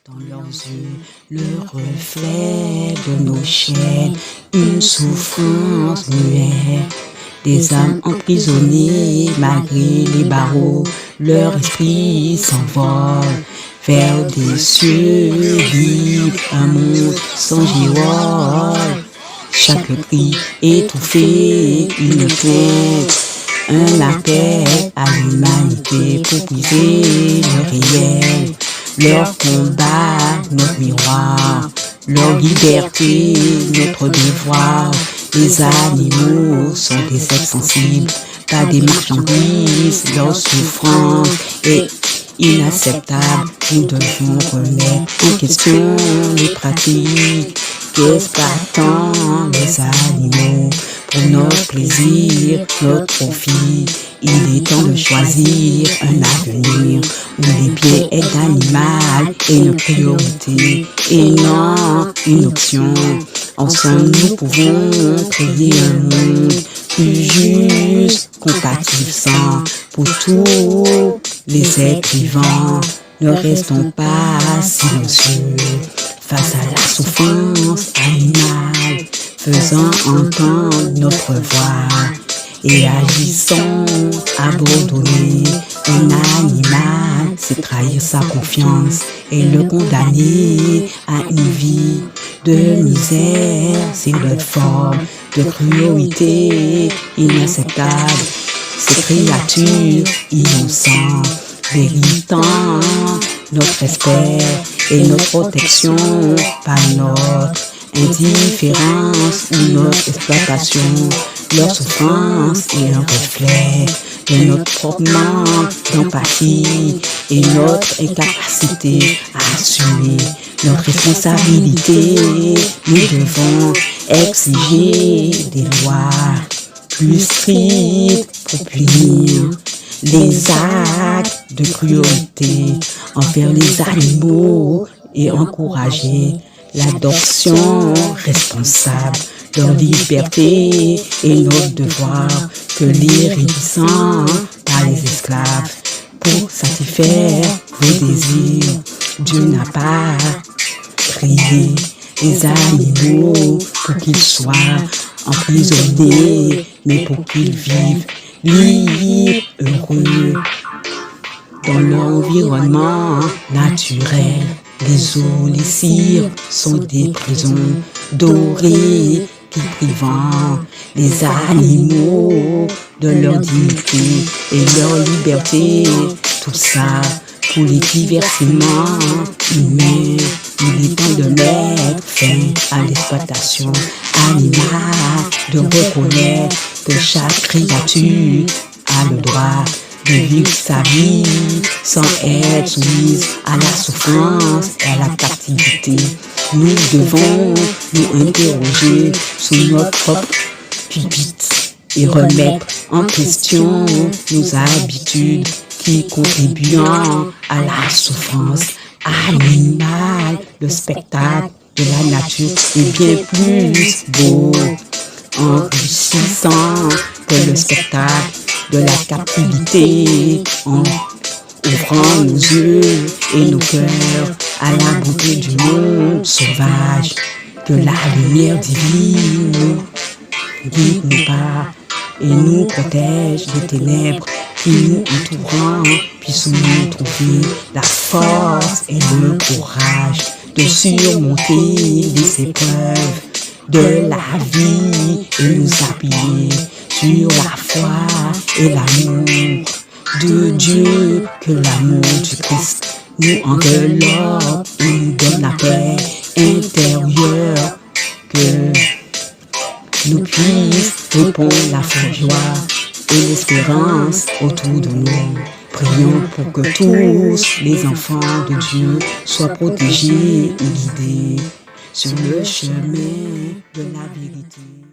Dans leurs yeux, le reflet de nos chaînes, une souffrance muette. Des âmes emprisonnées malgré les barreaux, leur esprit s'envole vers des cieux libres, un monde sans girole. Chaque cri étouffé, une plainte, un appel à l'humanité pour briser le réel. Leur combat, notre miroir, leur liberté, notre devoir. Les animaux sont des êtres sensibles, pas des marchandises. Leur souffrance est inacceptable. Nous devons remettre en question les pratiques. Qu'est-ce qu'attendent les animaux pour notre plaisir, notre profit? Il est temps de choisir un avenir où les bien-être animal est une priorité et non une option. Ensemble, nous pouvons créer un monde plus juste, compatissant, sain pour tous les êtres vivants. Ne restons pas silencieux face à la souffrance animale, faisant entendre notre voix et agissons abandonner un animal, c'est trahir sa confiance et le condamner à une vie de misère. C'est notre forme de cruauté inacceptable. Ces créatures innocentes méritant notre respect et notre protection, par notre indifférence ou notre exploitation. Leur souffrance est un reflet de notre propre manque d'empathie et notre incapacité à assumer notre responsabilité. Nous devons exiger des lois plus strictes pour punir les actes de cruauté envers les animaux et encourager l'adoption responsable. Leur liberté et notre devoir que les réticents par les esclaves pour satisfaire vos désirs. Dieu n'a pas créé les animaux pour qu'ils soient emprisonnés, mais pour qu'ils vivent libres, heureux dans leur environnement naturel. Les eaux, les cires sont des prisons dorées qui privent les animaux de leur dignité et leur liberté. Tout ça pour les divertissements humains. Il est temps de mettre fin à l'exploitation animale, de reconnaître que chaque créature a le droit de vivre sa vie sans être soumise à la souffrance et à la captivité. Nous devons nous interroger sur notre propre pupitre et remettre en question nos habitudes qui contribuent à la souffrance animale. Le spectacle de la nature est bien plus beau, enrichissant que le spectacle de la captivité, en ouvrant nos yeux et nos cœurs à la beauté du monde sauvage. Que la lumière divine guide nos pas et nous protège des ténèbres qui nous entourent. Puissions-nous trouver la force et le courage de surmonter les épreuves de la vie et nous appuyer sur la foi et l'amour de Dieu. Que l'amour du Christ nous enveloppe et nous donne la paix intérieure. Que nous puissions répondre la joie et l'espérance autour de nous. Prions pour que tous les enfants de Dieu soient protégés et guidés sur le chemin de la vérité.